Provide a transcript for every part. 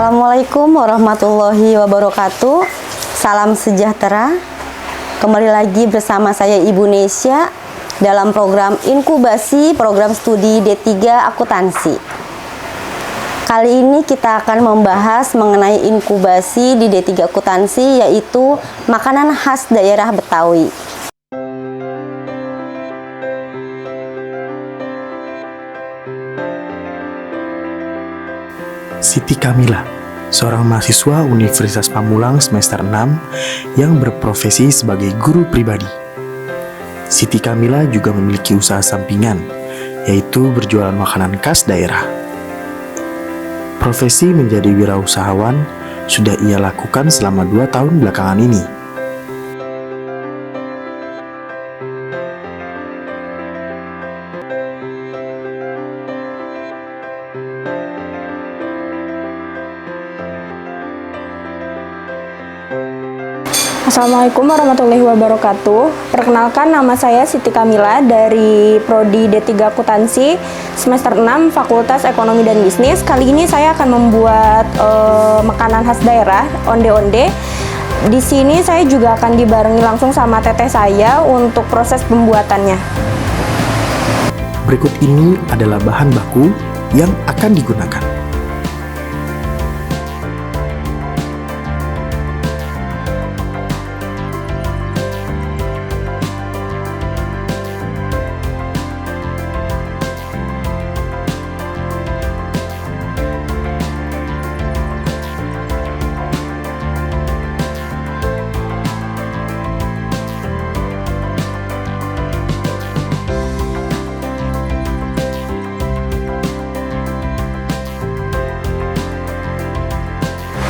Assalamualaikum warahmatullahi wabarakatuh. Salam sejahtera. Kembali lagi bersama saya Ibu Nesya dalam program inkubasi program studi D3 Akuntansi. Kali ini kita akan membahas mengenai inkubasi di D3 Akuntansi, yaitu makanan khas daerah Betawi. Siti Kamila, seorang mahasiswa Universitas Pamulang semester 6 yang berprofesi sebagai guru pribadi. Siti Kamila juga memiliki usaha sampingan, yaitu berjualan makanan khas daerah. Profesi menjadi wirausahawan sudah ia lakukan selama 2 tahun belakangan ini. Assalamualaikum warahmatullahi wabarakatuh. Perkenalkan, nama saya Siti Kamila dari Prodi D3 Akuntansi semester 6 Fakultas Ekonomi dan Bisnis. Kali ini saya akan membuat makanan khas daerah, onde-onde. Di sini saya juga akan dibarengi langsung sama teteh saya untuk proses pembuatannya. Berikut ini adalah bahan baku yang akan digunakan.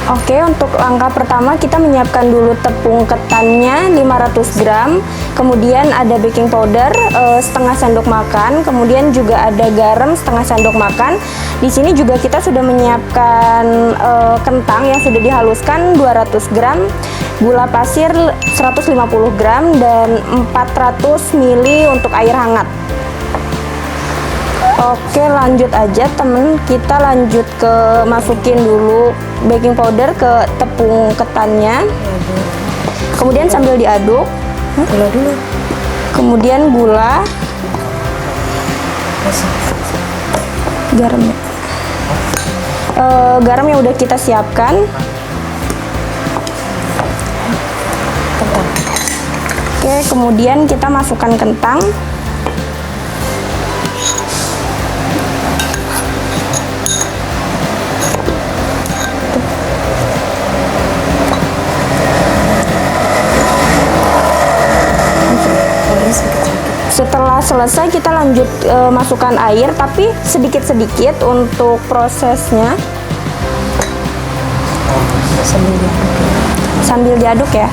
Oke, untuk langkah pertama kita menyiapkan dulu tepung ketannya 500 gram, kemudian ada baking powder setengah sendok makan, kemudian juga ada garam setengah sendok makan. Di sini juga kita sudah menyiapkan kentang yang sudah dihaluskan 200 gram, gula pasir 150 gram, dan 400 ml untuk air hangat. Oke, lanjut aja temen, kita lanjut ke masukin dulu baking powder ke tepung ketannya, kemudian sambil diaduk, Gula dulu. kemudian gula, garam ya, garam yang udah kita siapkan. Oke, kemudian kita masukkan kentang. Setelah selesai kita lanjut masukkan air, tapi sedikit-sedikit untuk prosesnya. Sambil diaduk ya.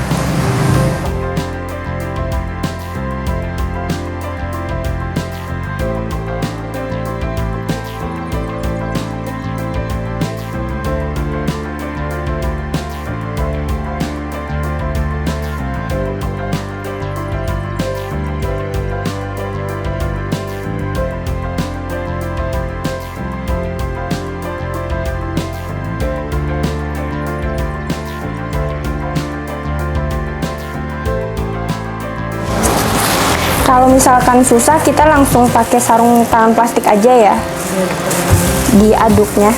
Kalau misalkan susah, kita langsung pakai sarung tangan plastik aja ya, diaduknya.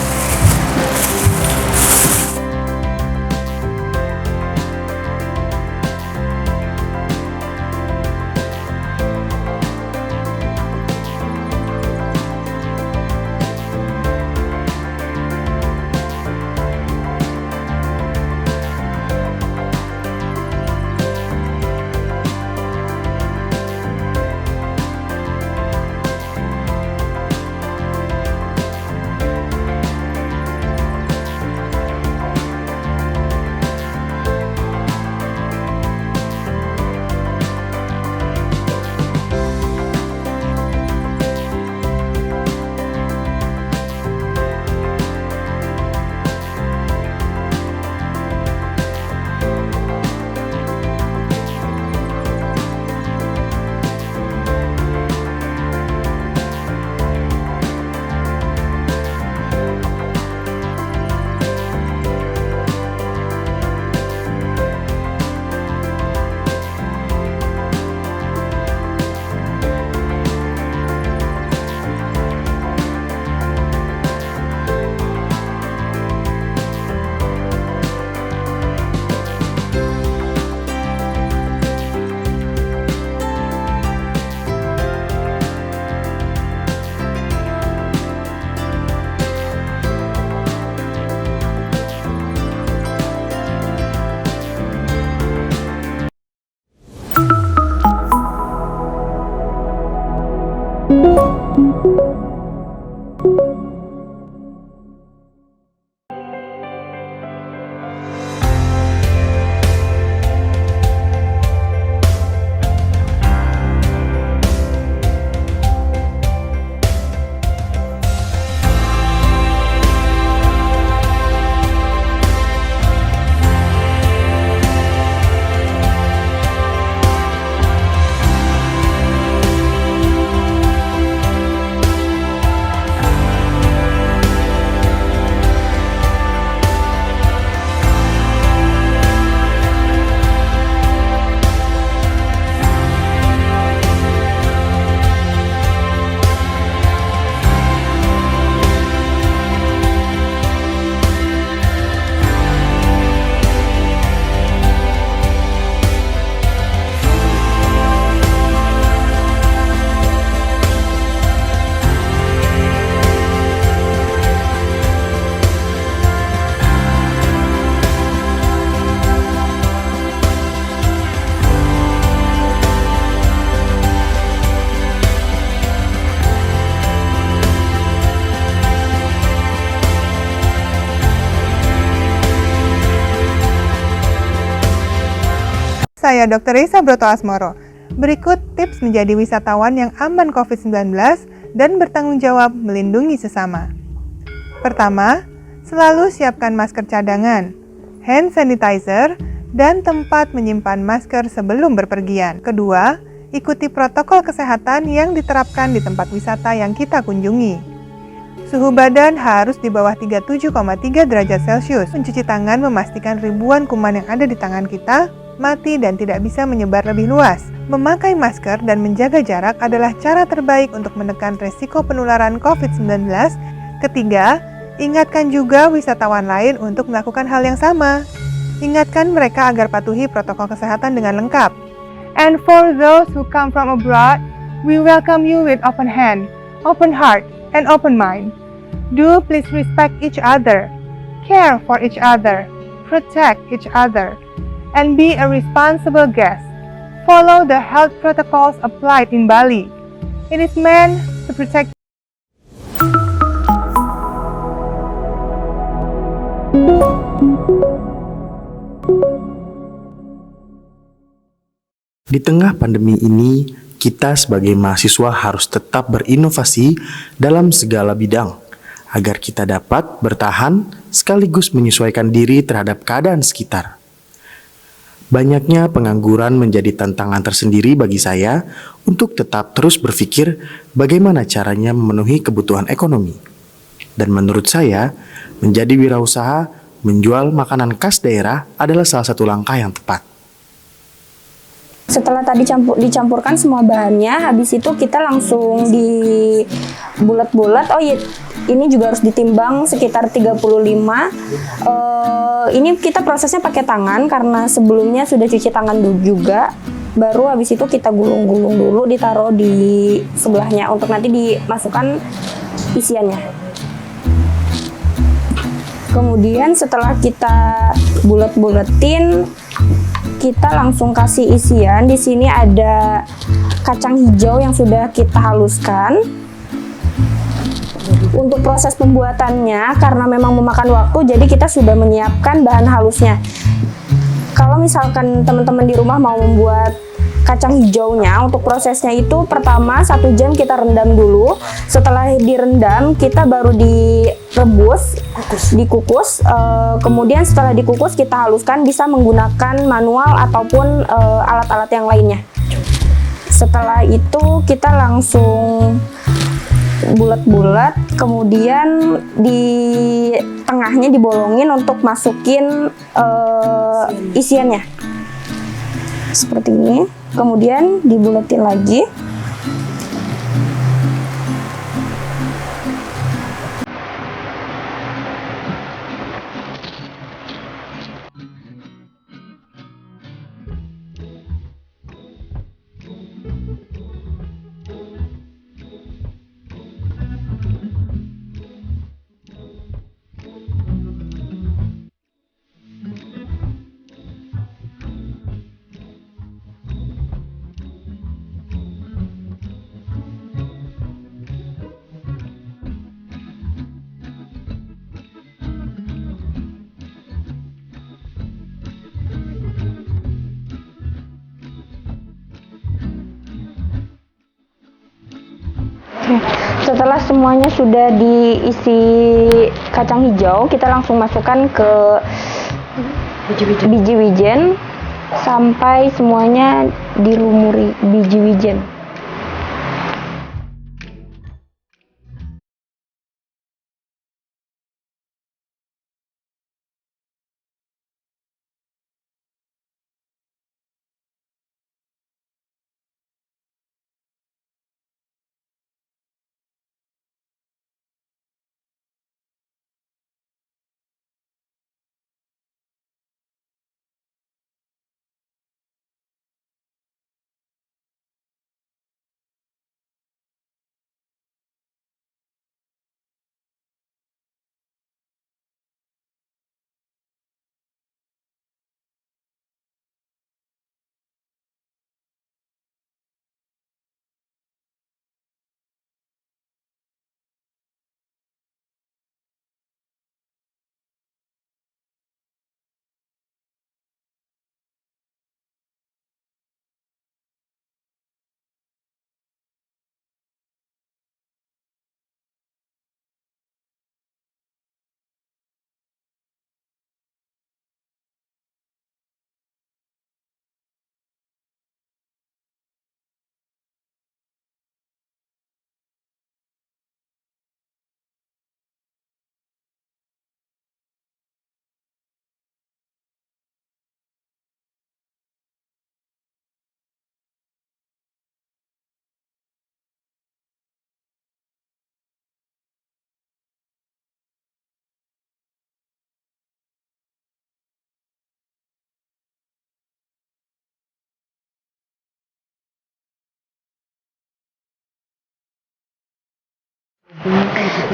Saya Dr. Risa Broto Asmoro. Berikut tips menjadi wisatawan yang aman COVID-19 dan bertanggung jawab melindungi sesama. Pertama, selalu siapkan masker cadangan, hand sanitizer, dan tempat menyimpan masker sebelum berpergian. Kedua, ikuti protokol kesehatan yang diterapkan di tempat wisata yang kita kunjungi. Suhu badan harus di bawah 37,3 derajat Celcius. Mencuci tangan memastikan ribuan kuman yang ada di tangan kita mati dan tidak bisa menyebar lebih luas. Memakai masker dan menjaga jarak adalah cara terbaik untuk menekan resiko penularan COVID-19. Ketiga, ingatkan juga wisatawan lain untuk melakukan hal yang sama. Ingatkan mereka agar patuhi protokol kesehatan dengan lengkap. And for those who come from abroad, we welcome you with open hand, open heart, and open mind. Do please respect each other, care for each other, protect each other, and be a responsible guest. Follow the health protocols applied in Bali. It is meant to protect. Di tengah pandemi ini, kita sebagai mahasiswa harus tetap berinovasi dalam segala bidang agar kita dapat bertahan sekaligus menyesuaikan diri terhadap keadaan sekitar. Banyaknya pengangguran menjadi tantangan tersendiri bagi saya untuk tetap terus berpikir bagaimana caranya memenuhi kebutuhan ekonomi. Dan menurut saya, menjadi wirausaha menjual makanan khas daerah adalah salah satu langkah yang tepat. Setelah tadi dicampurkan semua bahannya, habis itu kita langsung di bulat-bulat. Oh iya, ini juga harus ditimbang sekitar 35. Ini kita prosesnya pakai tangan karena sebelumnya sudah cuci tangan dulu juga. Baru habis itu kita gulung-gulung dulu, ditaruh di sebelahnya untuk nanti dimasukkan isiannya. Kemudian setelah kita bulat-bulatin, kita langsung kasih isian. Di sini ada kacang hijau yang sudah kita haluskan. Untuk proses pembuatannya, karena memang memakan waktu, jadi kita sudah menyiapkan bahan halusnya. Kalau misalkan teman-teman di rumah mau membuat kacang hijaunya, untuk prosesnya itu pertama 1 jam kita rendam dulu. Setelah direndam, kita baru direbus, dikukus. Kemudian setelah dikukus kita haluskan, bisa menggunakan manual ataupun alat-alat yang lainnya. Setelah itu kita langsung bulat-bulat, kemudian di tengahnya dibolongin untuk masukin isiannya seperti ini, kemudian dibulatin lagi. Oke. Setelah semuanya sudah diisi kacang hijau, kita langsung masukkan ke biji wijen sampai semuanya dilumuri biji wijen.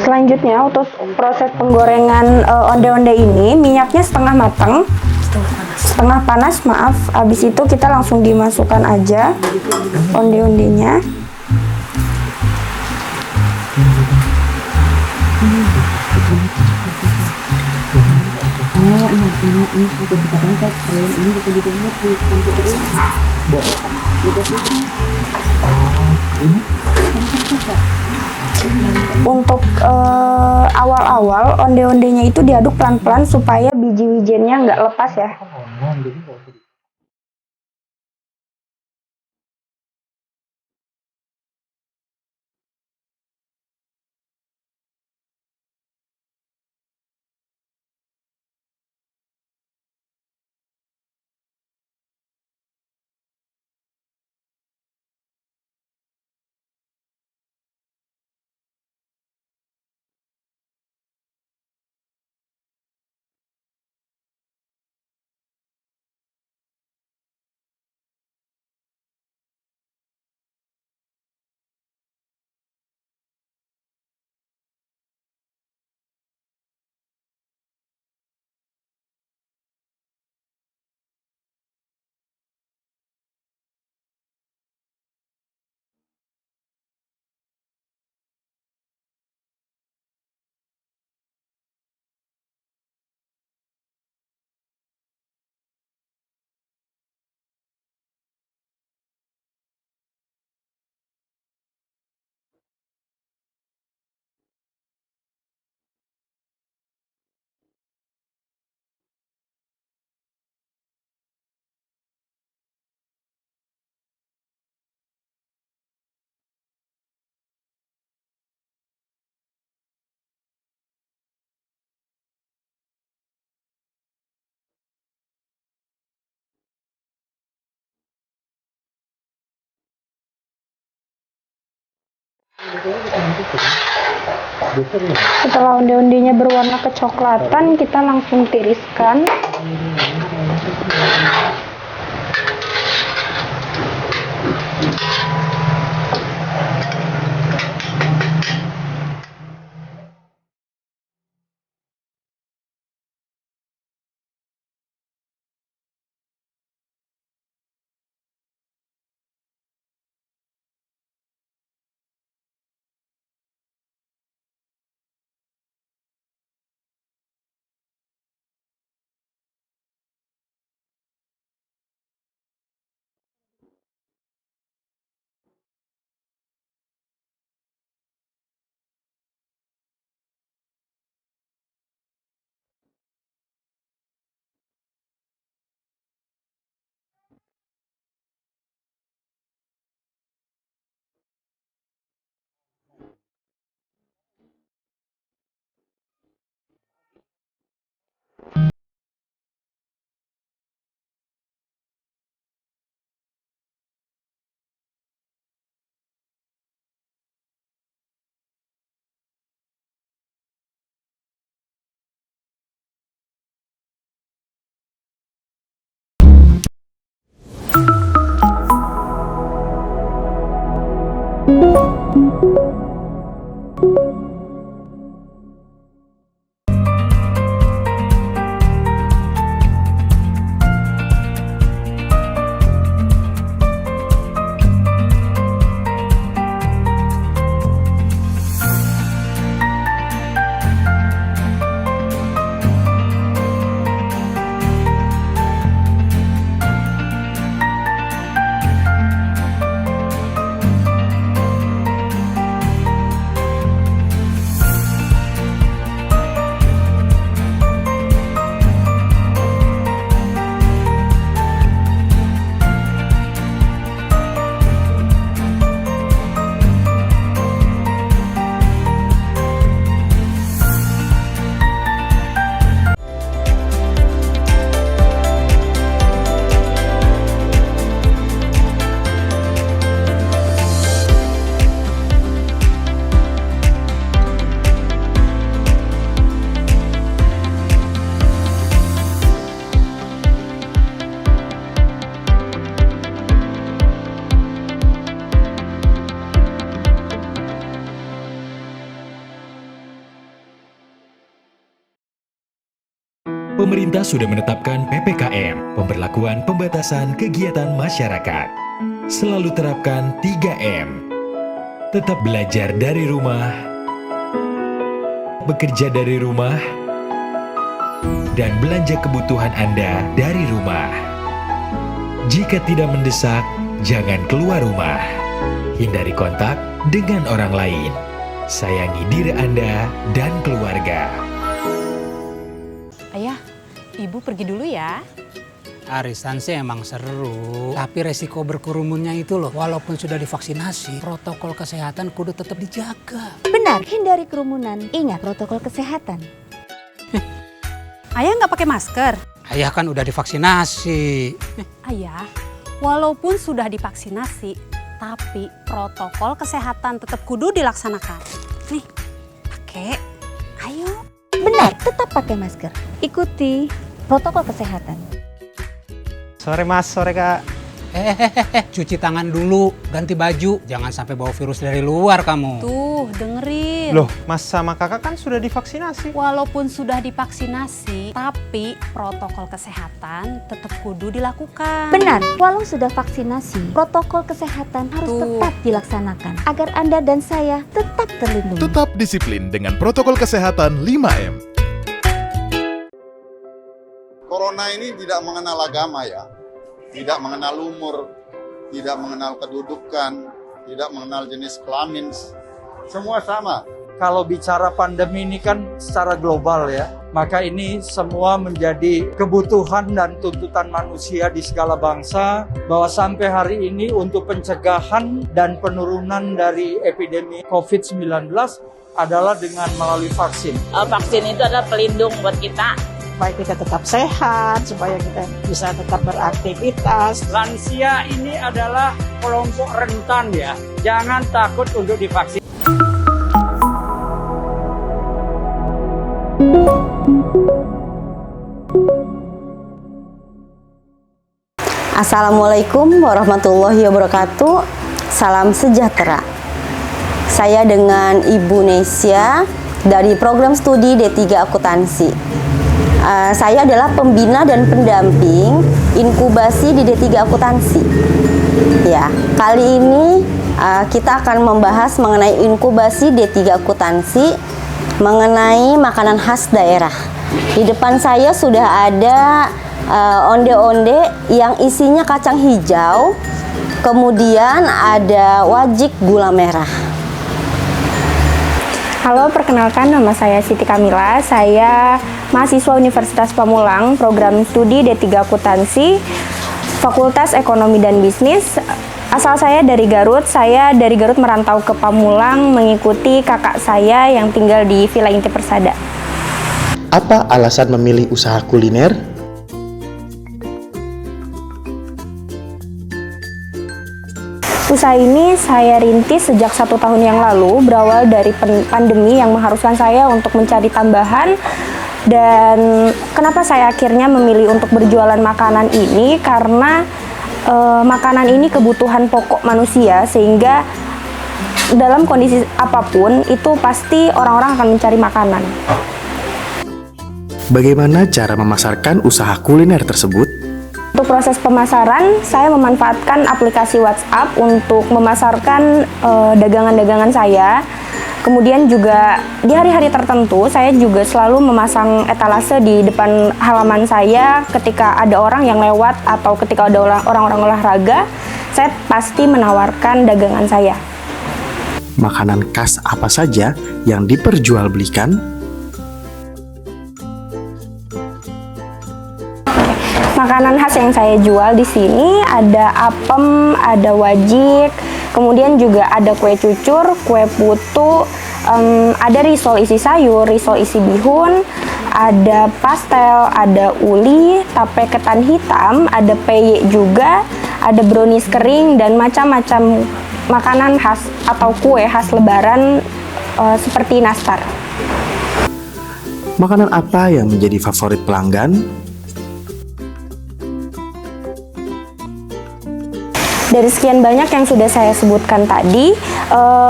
Selanjutnya untuk proses penggorengan onde-onde ini, minyaknya setengah matang, setengah panas, maaf. Habis itu kita langsung dimasukkan aja onde-ondenya. Untuk awal-awal onde-ondenya itu diaduk pelan-pelan supaya biji wijennya nggak lepas ya. Setelah onde-ondenya berwarna kecoklatan, kita langsung tiriskan. Pemerintah sudah menetapkan PPKM, pemberlakuan pembatasan kegiatan masyarakat. Selalu terapkan 3M. Tetap belajar dari rumah, bekerja dari rumah, dan belanja kebutuhan Anda dari rumah. Jika tidak mendesak, jangan keluar rumah. Hindari kontak dengan orang lain. Sayangi diri Anda dan keluarga. Ayah, ibu pergi dulu ya. Arisan sih emang seru, tapi resiko berkerumunnya itu loh. Walaupun sudah divaksinasi, protokol kesehatan kudu tetap dijaga. Benar, hindari kerumunan. Ingat protokol kesehatan. Ayah nggak pakai masker? Ayah kan udah divaksinasi. Ayah, walaupun sudah divaksinasi, tapi protokol kesehatan tetap kudu dilaksanakan. Nih, pakai. Ayo. Benar, tetap pakai masker. Ikuti protokol kesehatan. Sore Mas, sore Kak. Cuci tangan dulu, ganti baju. Jangan sampai bawa virus dari luar kamu. Tuh, dengerin. Loh, Mas sama Kakak kan sudah divaksinasi. Walaupun sudah divaksinasi, tapi protokol kesehatan tetap kudu dilakukan. Benar, walau sudah vaksinasi, protokol kesehatan harus Tuh. tetap dilaksanakan agar Anda dan saya tetap terlindungi. Tetap disiplin dengan protokol kesehatan 5M. Corona ini tidak mengenal agama ya, tidak mengenal umur, tidak mengenal kedudukan, tidak mengenal jenis kelamin, semua sama. Kalau bicara pandemi ini kan secara global ya, maka ini semua menjadi kebutuhan dan tuntutan manusia di segala bangsa, bahwa sampai hari ini untuk pencegahan dan penurunan dari epidemi COVID-19 adalah dengan melalui vaksin. Vaksin itu adalah pelindung buat kita. Supaya kita tetap sehat, supaya kita bisa tetap beraktivitas. Lansia ini adalah kelompok rentan ya, jangan takut untuk divaksin. Assalamualaikum warahmatullahi wabarakatuh. Salam sejahtera. Saya dengan Ibu Nesya dari program studi D3 Akuntansi. Saya adalah pembina dan pendamping inkubasi di D3 Akuntansi. Ya, kali ini kita akan membahas mengenai inkubasi D3 Akuntansi mengenai makanan khas daerah. Di depan saya sudah ada onde-onde yang isinya kacang hijau, kemudian ada wajik gula merah. Halo, perkenalkan nama saya Siti Kamila. Saya mahasiswa Universitas Pamulang, program studi D3 Akuntansi, Fakultas Ekonomi dan Bisnis. Asal saya dari Garut. Saya dari Garut merantau ke Pamulang mengikuti kakak saya yang tinggal di Villa Inti Persada. Apa alasan memilih usaha kuliner? Usaha ini saya rintis sejak 1 tahun yang lalu, berawal dari pandemi yang mengharuskan saya untuk mencari tambahan. Dan kenapa saya akhirnya memilih untuk berjualan makanan ini? Karena makanan ini kebutuhan pokok manusia, sehingga dalam kondisi apapun itu pasti orang-orang akan mencari makanan. Bagaimana cara memasarkan usaha kuliner tersebut? Untuk proses pemasaran, saya memanfaatkan aplikasi WhatsApp untuk memasarkan dagangan-dagangan saya. Kemudian juga di hari-hari tertentu, saya juga selalu memasang etalase di depan halaman saya ketika ada orang yang lewat atau ketika ada orang-orang olahraga, saya pasti menawarkan dagangan saya. Makanan khas apa saja yang diperjualbelikan? Makanan khas yang saya jual di sini ada apem, ada wajik, kemudian juga ada kue cucur, kue putu, ada risol isi sayur, risol isi bihun, ada pastel, ada uli, tape ketan hitam, ada peye juga, ada brownies kering, dan macam-macam makanan khas atau kue khas lebaran seperti nastar. Makanan apa yang menjadi favorit pelanggan? Dari sekian banyak yang sudah saya sebutkan tadi,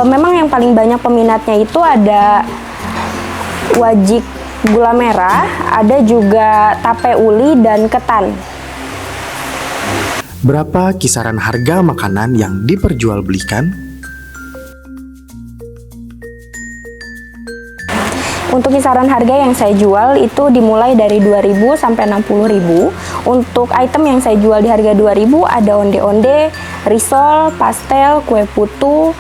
memang yang paling banyak peminatnya itu ada wajik gula merah, ada juga tape uli dan ketan. Berapa kisaran harga makanan yang diperjualbelikan? Untuk kisaran harga yang saya jual itu dimulai dari 2.000 sampai 60.000. Untuk item yang saya jual di harga 2.000 ada onde-onde, risol, pastel, kue putu,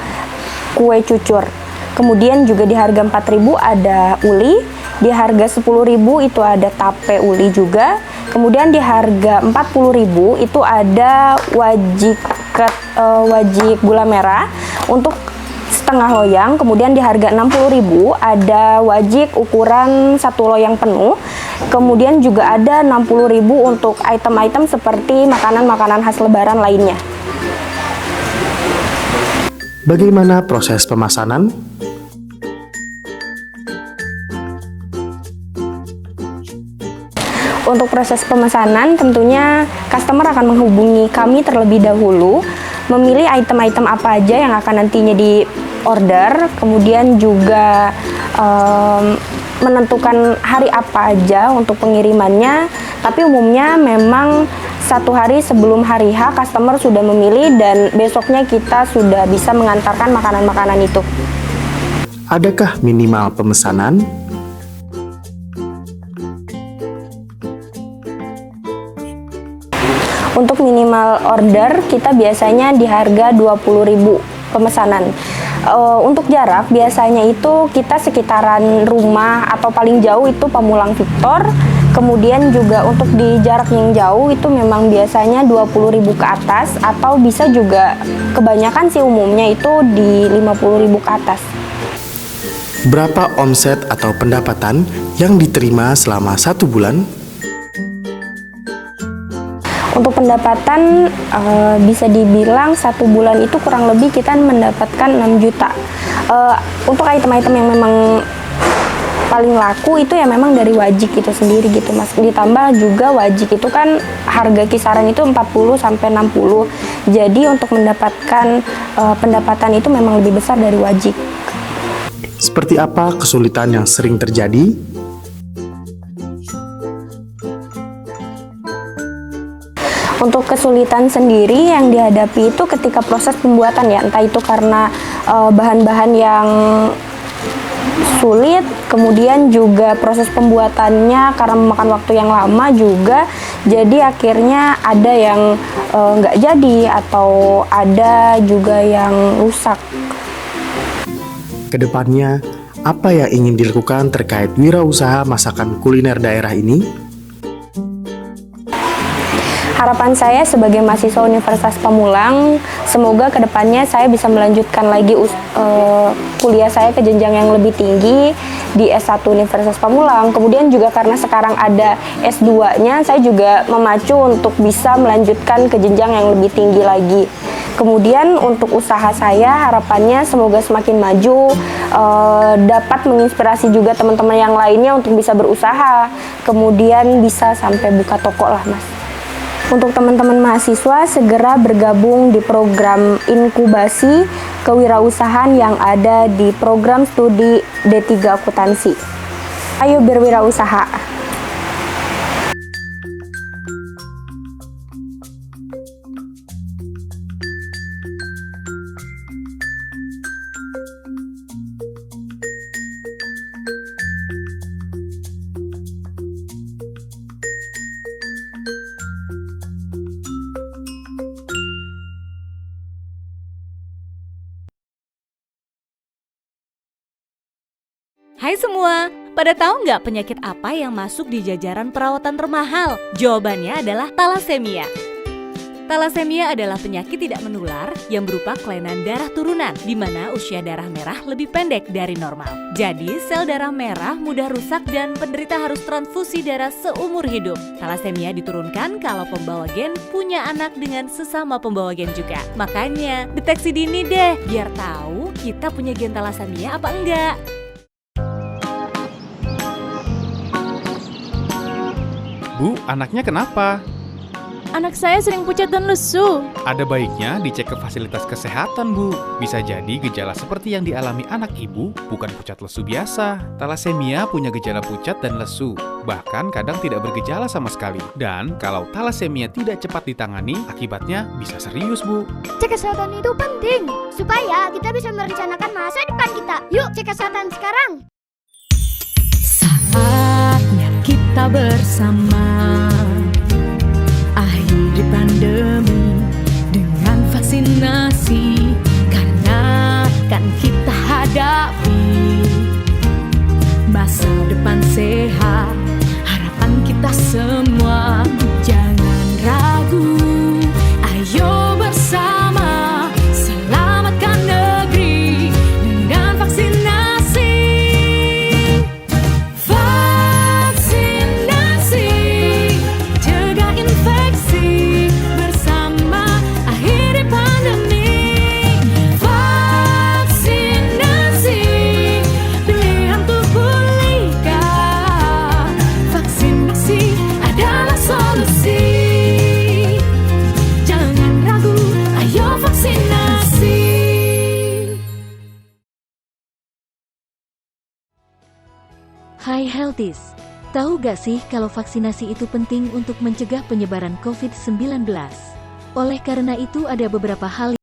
kue cucur. Kemudian juga di harga 4.000 ada uli, di harga 10.000 itu ada tape uli juga. Kemudian di harga 40.000 itu ada wajik gula merah untuk setengah loyang. Kemudian di harga 60.000 ada wajik ukuran 1 loyang penuh. Kemudian juga ada 60.000 untuk item-item seperti makanan-makanan khas lebaran lainnya. Bagaimana proses pemesanan? Untuk proses pemesanan tentunya customer akan menghubungi kami terlebih dahulu, memilih item-item apa aja yang akan nantinya di order, kemudian juga menentukan hari apa aja untuk pengirimannya. Tapi umumnya memang 1 hari sebelum hari H customer sudah memilih dan besoknya kita sudah bisa mengantarkan makanan-makanan itu. Adakah minimal pemesanan? Untuk minimal order kita biasanya di harga 20.000 pemesanan. Untuk jarak biasanya itu kita sekitaran rumah atau paling jauh itu Pamulang Victor. Kemudian juga untuk di jarak yang jauh itu memang biasanya 20.000 ke atas, atau bisa juga kebanyakan sih umumnya itu di 50.000 ke atas. Berapa omset atau pendapatan yang diterima selama 1 bulan? Untuk pendapatan bisa dibilang 1 bulan itu kurang lebih kita mendapatkan 6 juta. Untuk item-item yang memang paling laku itu ya memang dari wajik itu sendiri gitu Mas. Ditambah juga wajik itu kan harga kisaran itu 40 sampai 60. Jadi untuk mendapatkan pendapatan itu memang lebih besar dari wajik. Seperti apa kesulitan yang sering terjadi? Untuk kesulitan sendiri yang dihadapi itu ketika proses pembuatan ya, entah itu karena bahan-bahan yang sulit, kemudian juga proses pembuatannya karena memakan waktu yang lama juga, jadi akhirnya ada yang nggak jadi atau ada juga yang rusak. Kedepannya, apa yang ingin dilakukan terkait wirausaha masakan kuliner daerah ini? Harapan saya sebagai mahasiswa Universitas Pamulang, semoga kedepannya saya bisa melanjutkan lagi kuliah saya ke jenjang yang lebih tinggi di S1 Universitas Pamulang. Kemudian juga karena sekarang ada S2-nya, saya juga memacu untuk bisa melanjutkan ke jenjang yang lebih tinggi lagi. Kemudian untuk usaha saya, harapannya semoga semakin maju, dapat menginspirasi juga teman-teman yang lainnya untuk bisa berusaha, kemudian bisa sampai buka toko lah Mas. Untuk teman-teman mahasiswa segera bergabung di program inkubasi kewirausahaan yang ada di program studi D3 Akuntansi. Ayo berwirausaha. Hai semua, pada tahu nggak penyakit apa yang masuk di jajaran perawatan termahal? Jawabannya adalah talasemia. Talasemia adalah penyakit tidak menular yang berupa kelainan darah turunan, di mana usia darah merah lebih pendek dari normal. Jadi, sel darah merah mudah rusak dan penderita harus transfusi darah seumur hidup. Talasemia diturunkan kalau pembawa gen punya anak dengan sesama pembawa gen juga. Makanya, deteksi dini deh, biar tahu kita punya gen talasemia apa enggak. Bu, anaknya kenapa? Anak saya sering pucat dan lesu. Ada baiknya dicek ke fasilitas kesehatan, Bu. Bisa jadi gejala seperti yang dialami anak ibu bukan pucat lesu biasa. Talasemia punya gejala pucat dan lesu, bahkan kadang tidak bergejala sama sekali. Dan kalau talasemia tidak cepat ditangani, akibatnya bisa serius, Bu. Cek kesehatan itu penting, supaya kita bisa merencanakan masa depan kita. Yuk cek kesehatan sekarang. Saatnya kita bersama akhiri pandemi dengan vaksinasi, karena kan kita hadapi masa depan sehat, harapan kita semua. Jangan ragu, ayo bersama selamatkan negeri dengan vaksinasi. Vaksinasi, cegah infeksi, bersama akhiri pandemi. Vaksinasi, pilihan untuk pulihkan. Vaksinasi adalah solusi. Jangan ragu, ayo vaksinasi. Hai Healthies, tahu gak sih kalau vaksinasi itu penting untuk mencegah penyebaran COVID-19? Oleh karena itu ada beberapa hal